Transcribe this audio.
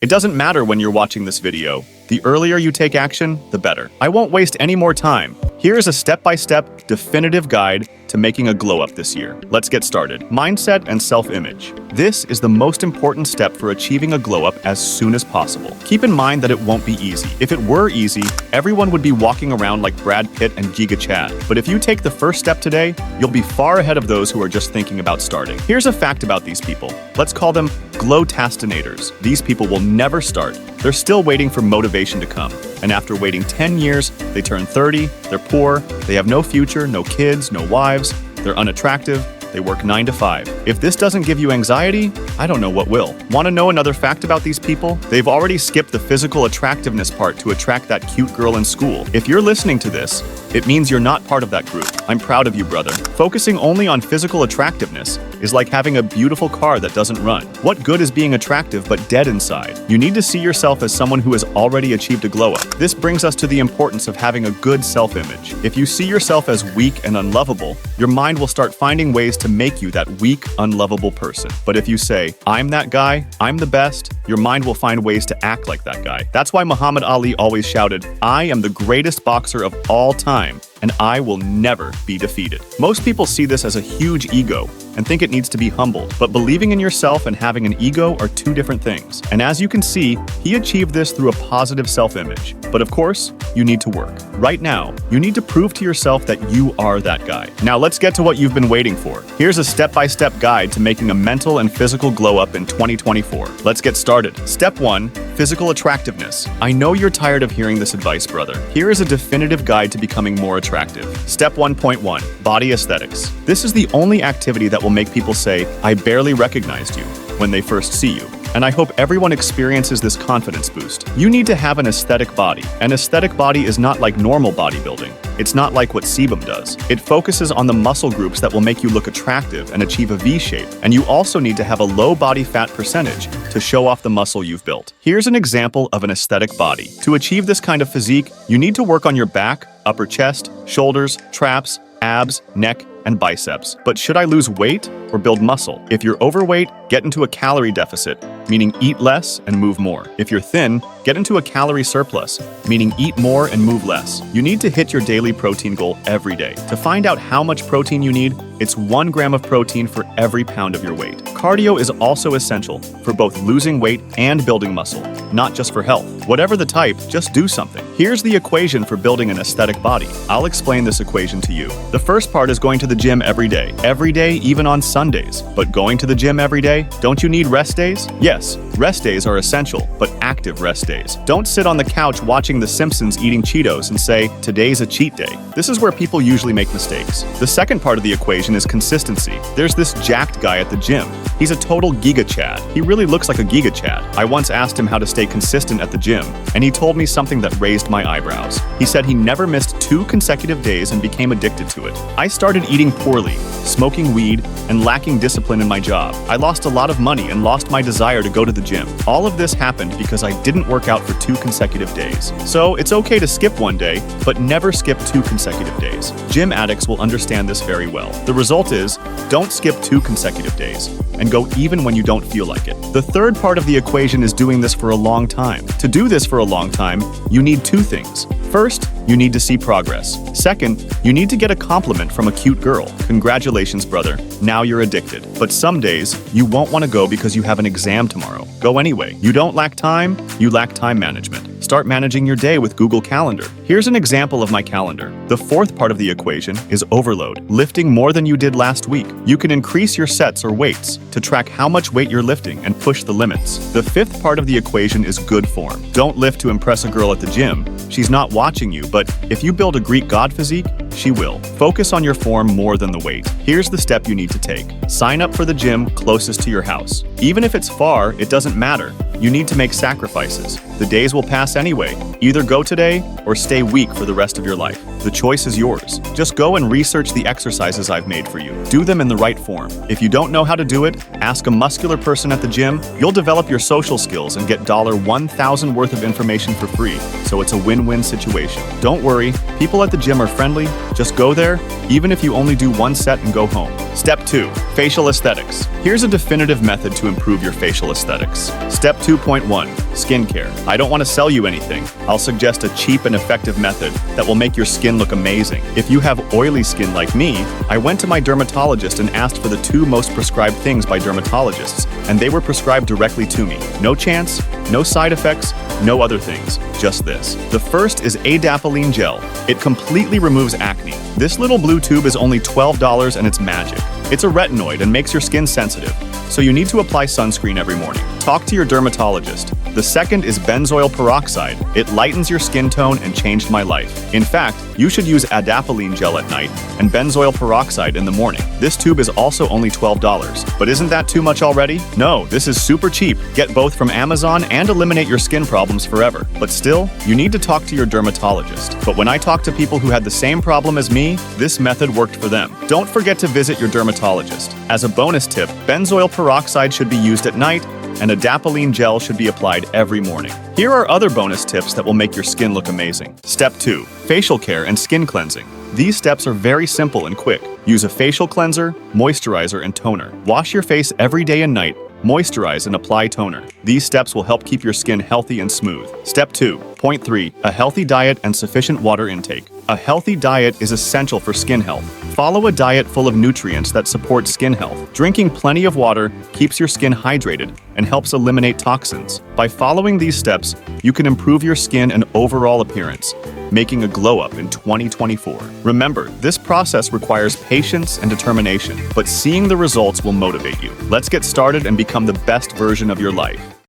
It doesn't matter when you're watching this video. The earlier you take action, the better. I won't waste any more time. Here is a step-by-step, definitive guide to making a glow-up this year. Let's get started. Mindset and self-image. This is the most important step for achieving a glow-up as soon as possible. Keep in mind that it won't be easy. If it were easy, everyone would be walking around like Brad Pitt and Giga Chad. But if you take the first step today, you'll be far ahead of those who are just thinking about starting. Here's a fact about these people. Let's call them glow-tastinators. These people will never start. They're still waiting for motivation to come. And after waiting 10 years, they turn 30, they're poor, they have no future, no kids, no wives, they're unattractive, they work 9 to 5. If this doesn't give you anxiety, I don't know what will. Want to know another fact about these people? They've already skipped the physical attractiveness part to attract that cute girl in school. If you're listening to this, it means you're not part of that group. I'm proud of you, brother. Focusing only on physical attractiveness is like having a beautiful car that doesn't run. What good is being attractive but dead inside? You need to see yourself as someone who has already achieved a glow-up. This brings us to the importance of having a good self-image. If you see yourself as weak and unlovable, your mind will start finding ways to make you that weak, unlovable person. But if you say, I'm that guy, I'm the best, your mind will find ways to act like that guy. That's why Muhammad Ali always shouted, I am the greatest boxer of all time, and I will never be defeated. Most people see this as a huge ego and think it needs to be humbled, but believing in yourself and having an ego are two different things. And as you can see, he achieved this through a positive self-image. But of course, you need to work. Right now, you need to prove to yourself that you are that guy. Now let's get to what you've been waiting for. Here's a step-by-step guide to making a mental and physical glow-up in 2024. Let's get started. Step 1, physical attractiveness. I know you're tired of hearing this advice, brother. Here is a definitive guide to becoming more attractive. Step 1.1, body aesthetics. This is the only activity that will make people say, I barely recognized you, when they first see you. And I hope everyone experiences this confidence boost. You need to have an aesthetic body. An aesthetic body is not like normal bodybuilding. It's not like what sebum does. It focuses on the muscle groups that will make you look attractive and achieve a V shape. And you also need to have a low body fat percentage to show off the muscle you've built. Here's an example of an aesthetic body. To achieve this kind of physique, you need to work on your back, upper chest, shoulders, traps, abs, neck, and biceps. But should I lose weight or build muscle? If you're overweight, get into a calorie deficit, meaning eat less and move more. If you're thin, get into a calorie surplus, meaning eat more and move less. You need to hit your daily protein goal every day. To find out how much protein you need, it's 1 gram of protein for every pound of your weight. Cardio is also essential for both losing weight and building muscle, not just for health. Whatever the type, just do something. Here's the equation for building an aesthetic body. I'll explain this equation to you. The first part is going to the gym every day, even on Sundays. But going to the gym every day, don't you need rest days? Yes, rest days are essential, but active rest days. Don't sit on the couch watching The Simpsons eating Cheetos and say, today's a cheat day. This is where people usually make mistakes. The second part of the equation is consistency. There's this jacked guy at the gym. He's a total Giga Chad. He really looks like a Giga Chad. I once asked him how to stay consistent at the gym, and he told me something that raised my eyebrows. He said he never missed 2 consecutive days and became addicted to it. I started eating poorly, smoking weed, and lacking discipline in my job. I lost a lot of money and lost my desire to go to the gym. All of this happened because I didn't work out for 2 consecutive days. So it's okay to skip one day, but never skip 2 consecutive days. Gym addicts will understand this very well. The result is, don't skip 2 consecutive days, and go even when you don't feel like it. The third part of the equation is doing this for a long time. To do this for a long time, you need 2 things. First, you need to see progress. Second, you need to get a compliment from a cute girl. Congratulations, brother. Now you're addicted. But some days, you won't want to go because you have an exam tomorrow. Go anyway. You don't lack time, you lack time management. Start managing your day with Google Calendar. Here's an example of my calendar. The fourth part of the equation is overload. Lifting more than you did last week. You can increase your sets or weights to track how much weight you're lifting and push the limits. The fifth part of the equation is good form. Don't lift to impress a girl at the gym. She's not watching you, but if you build a Greek god physique, she will. Focus on your form more than the weight. Here's the step you need to take. Sign up for the gym closest to your house. Even if it's far, it doesn't matter. You need to make sacrifices. The days will pass anyway. Either go today or stay weak for the rest of your life. The choice is yours. Just go and research the exercises I've made for you. Do them in the right form. If you don't know how to do it, ask a muscular person at the gym. You'll develop your social skills and get $1,000 worth of information for free. So it's a win-win situation. Don't worry, people at the gym are friendly. Just go there, even if you only do one set and go home. Step 2. Facial aesthetics. Here's a definitive method to improve your facial aesthetics. Step 2.1. Skincare. I don't want to sell you anything. I'll suggest a cheap and effective method that will make your skin look amazing. If you have oily skin like me, I went to my dermatologist and asked for the 2 most prescribed things by dermatologists, and they were prescribed directly to me. No chance, no side effects, no other things, just this. The first is adapalene gel. It completely removes acne. This little blue tube is only $12 and it's magic. It's a retinoid and makes your skin sensitive, so you need to apply sunscreen every morning. Talk to your dermatologist. The second is benzoyl peroxide. It lightens your skin tone and changed my life. In fact, you should use adapalene gel at night and benzoyl peroxide in the morning. This tube is also only $12. But isn't that too much already? No, this is super cheap. Get both from Amazon and eliminate your skin problems forever. But still, you need to talk to your dermatologist. But when I talked to people who had the same problem as me, this method worked for them. Don't forget to visit your dermatologist. As a bonus tip, benzoyl peroxide should be used at night, and adapalene gel should be applied every morning. Here are other bonus tips that will make your skin look amazing. Step 2. Facial care and skin cleansing. These steps are very simple and quick. Use a facial cleanser, moisturizer, and toner. Wash your face every day and night. Moisturize and apply toner. These steps will help keep your skin healthy and smooth. Step 2.3. A healthy diet and sufficient water intake. A healthy diet is essential for skin health. Follow a diet full of nutrients that support skin health. Drinking plenty of water keeps your skin hydrated and helps eliminate toxins. By following these steps, you can improve your skin and overall appearance, making a glow-up in 2024. Remember, this process requires patience and determination, but seeing the results will motivate you. Let's get started and become the best version of your life.